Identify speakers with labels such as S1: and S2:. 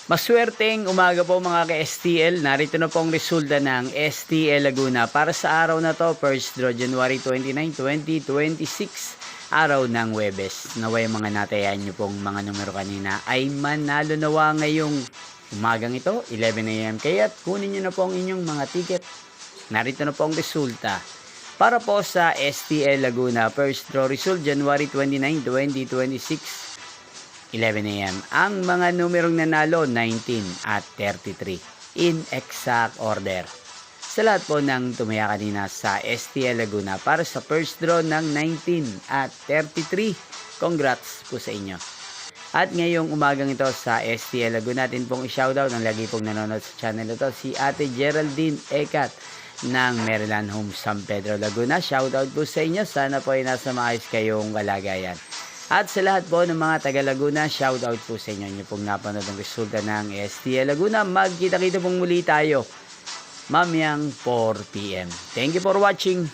S1: Maswerteng umaga po mga ka-STL. Narito na po ang resulta ng STL Laguna. Para sa araw na to, first draw January 29, 2026, araw ng Huwebes. Naway mga natayan nyo pong mga numero kanina ay manalo nawa ngayong umagang ito, 11 AM. Kaya't kunin nyo na po ang inyong mga ticket. Narito na po ang resulta. Para po sa STL Laguna, first draw result January 29, 2026, 11 AM. Ang mga numerong nanalo, 19 at 33. In exact order. Sa lahat po ng tumaya kanina sa STL Laguna para sa first draw ng 19 at 33. Congrats po sa inyo. At ngayong umagang ito sa STL Laguna, natin pong i-shoutout ang lagi pong nanonood sa channel ito, si Ate Geraldine Ekat ng Maryland Home San Pedro Laguna. Shoutout po sa inyo. Sana po ay nasa maayos kayong kalagayan. At sa lahat po ng mga taga Laguna, shoutout po sa inyo. Inyo pong napanood ang resulta ng STL Laguna. Magkita-kita pong muli tayo mamayang 4 PM. Thank you for watching.